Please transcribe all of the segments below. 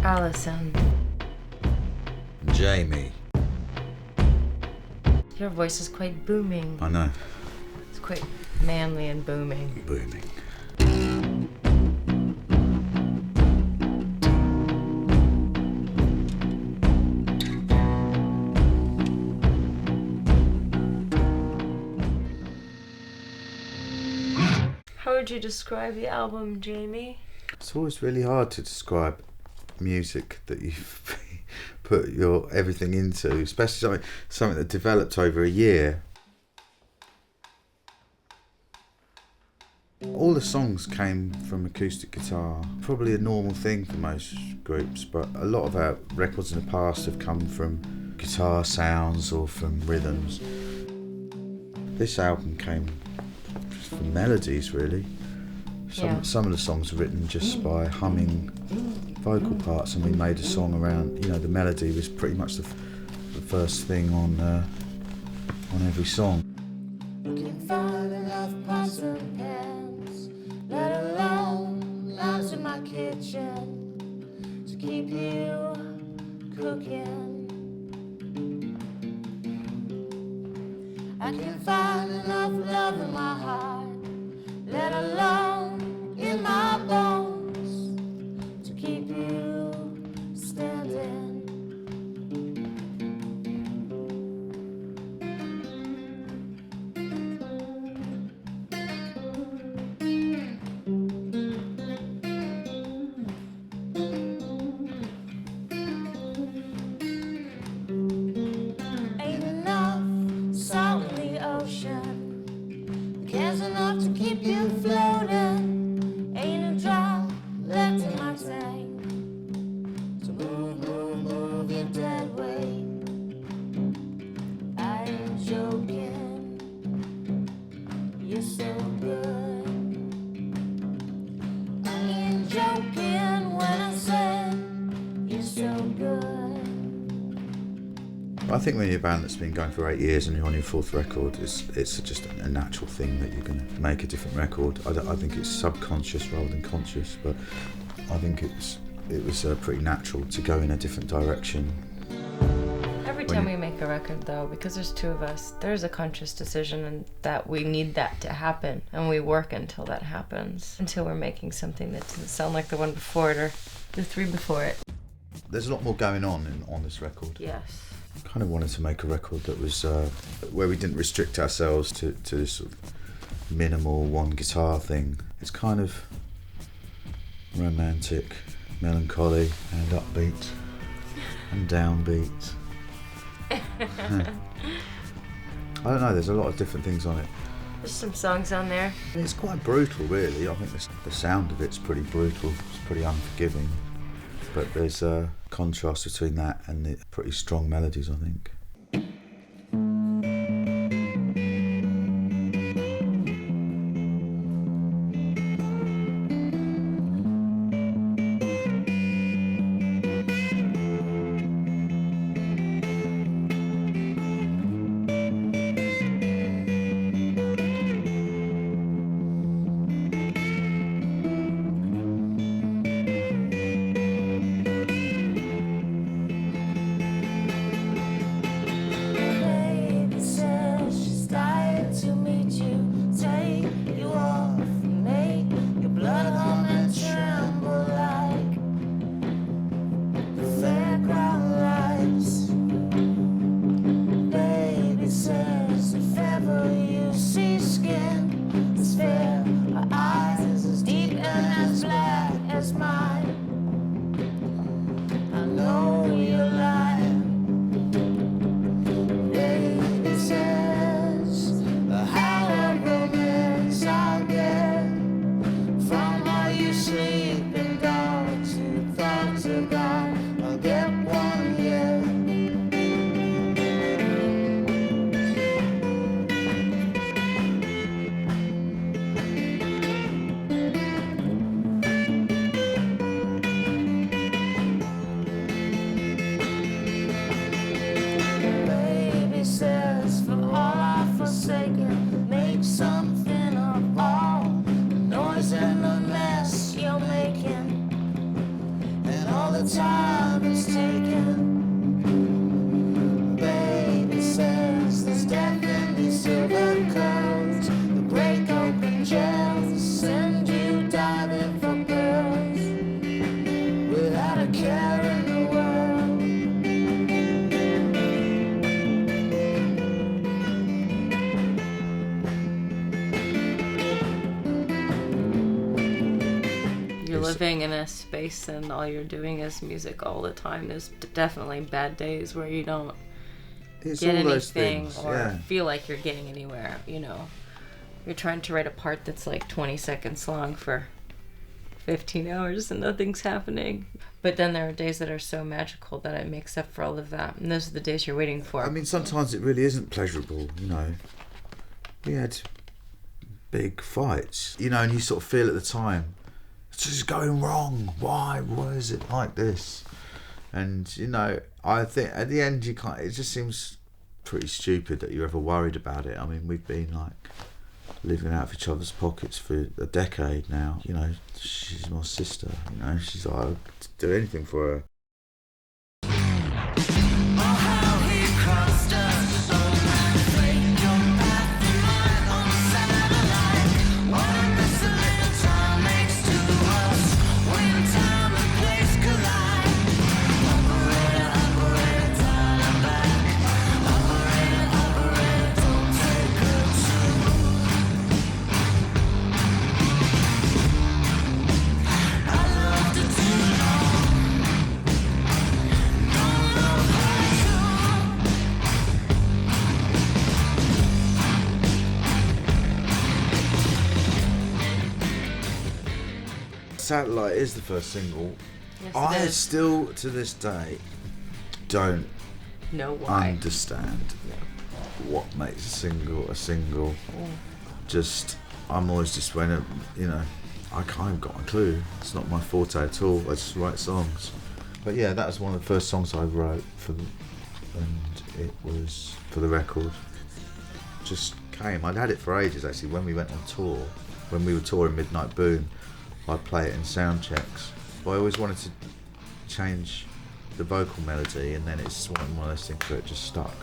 Allison. Jamie. Your voice is quite booming. I know. It's quite manly and booming. Booming. How would you describe the album, Jamie? It's always really hard to describe music that you've put your everything into, especially something that developed over a year. All the songs came from acoustic guitar, probably a normal thing for most groups, but a lot of our records in the past have come from guitar sounds or from rhythms. This album came from melodies, really. Some of the songs are written just by humming vocal parts, and we made a song around, the melody was pretty much the first thing on every song. You can find enough pots and pans, let alone lounge in my kitchen to keep you cooking. I can find enough love in my heart, let alone in my bones to keep you standing. Ain't enough salt in the ocean, cares enough to keep you floating. Ain't a drop left in my tank to move your dead weight. I ain't joking, you're so good. I ain't joking when I said you're so good. I think when you're a band that's been going for 8 years and you're on your fourth record, it's just a natural thing that you're going to make a different record. I think it's subconscious rather than conscious, but I think it was pretty natural to go in a different direction. Every time we make a record, though, because there's two of us, there's a conscious decision and that we need that to happen, and we work until that happens, until we're making something that doesn't sound like the one before it or the three before it. There's a lot more going on this record. Yes. Kind of wanted to make a record that was where we didn't restrict ourselves to this sort of minimal one guitar thing. It's kind of romantic, melancholy, and upbeat, and downbeat. I don't know, there's a lot of different things on it. There's some songs on there. It's quite brutal, really. I think the sound of it's pretty brutal. It's pretty unforgiving. But there's a contrast between that and the pretty strong melodies, I think. the time it's taken. Baby says there's death in these silver curls. The break open jails, send you diving for pearls without a care in the world. You're living in a space and all you're doing is music all the time. There's definitely bad days where you don't It's get all those anything things, or yeah. feel like you're getting anywhere, you know. You're trying to write a part that's like 20 seconds long for 15 hours and nothing's happening. But then there are days that are so magical that it makes up for all of that. And those are the days you're waiting for. I mean, sometimes it really isn't pleasurable, you know. We had big fights, you know, and you sort of feel at the time, it's just going wrong. Why is it like this? And, you know, I think at the end, it just seems pretty stupid that you're ever worried about it. I mean, we've been like living out of each other's pockets for a decade now. You know, she's my sister, you know, she's like, I'd do anything for her. Satellite is the first single. Yes, I it is. still, to this day, don't Know why. understand what makes a single a single. Just, I'm always just when, you know, I kind of got a clue. It's not my forte at all. I just write songs. But yeah, that was one of the first songs I wrote and it was for the record. Just came. I'd had it for ages actually. When we went on tour, when we were touring Midnight Boom, I'd play it in sound checks. But I always wanted to change the vocal melody, and then it's one of those things where it just stuck.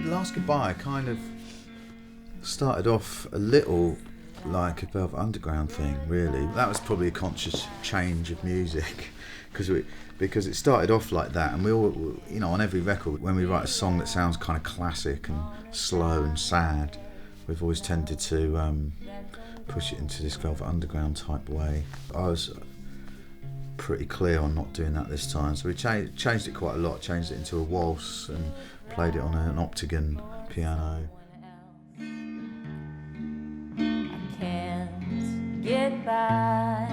Last Goodbye kind of started off a little like a Velvet Underground thing, really. That was probably a conscious change of music because it started off like that, and we all, you know, on every record, when we write a song that sounds kind of classic and slow and sad, we've always tended to push it into this Velvet Underground type way. I was pretty clear on not doing that this time, so we changed it quite a lot, changed it into a waltz and played it on an octagon piano. I can't get by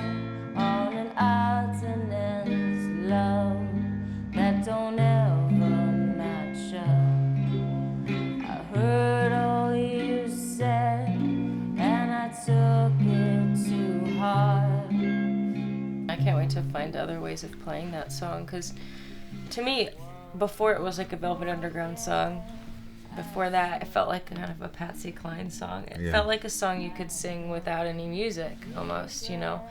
on an odds and ends love that don't ever match up. I heard all you said and I took it too hard. I can't wait to find other ways of playing that song, because to me, before it was like a Velvet Underground song, before that it felt like kind of a Patsy Cline song. It felt like a song you could sing without any music almost, you know.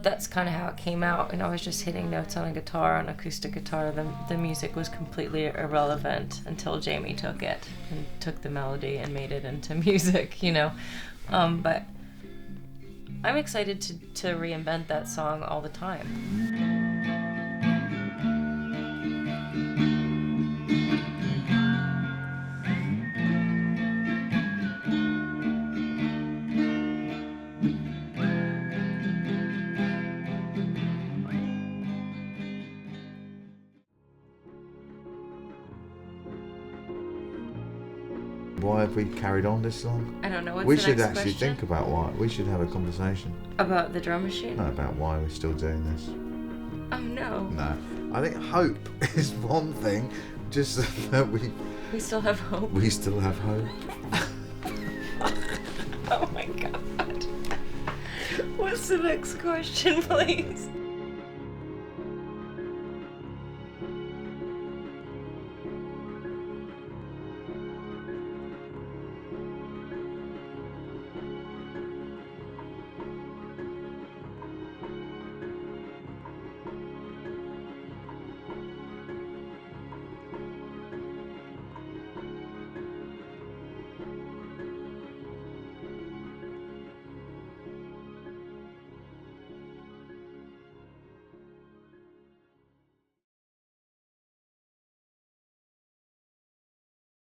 That's kind of how it came out, and I was just hitting notes on a guitar, on acoustic guitar. The music was completely irrelevant until Jamie took it and took the melody and made it into music, you know. But I'm excited to reinvent that song all the time. Why have we carried on this long? I don't know. What's We the should next actually question? think about why. We should have a conversation. About the drum machine? Not about why we're still doing this. Oh no. No. I think hope is one thing, just that We still have hope. we still have hope. Oh my god. What's the next question, please?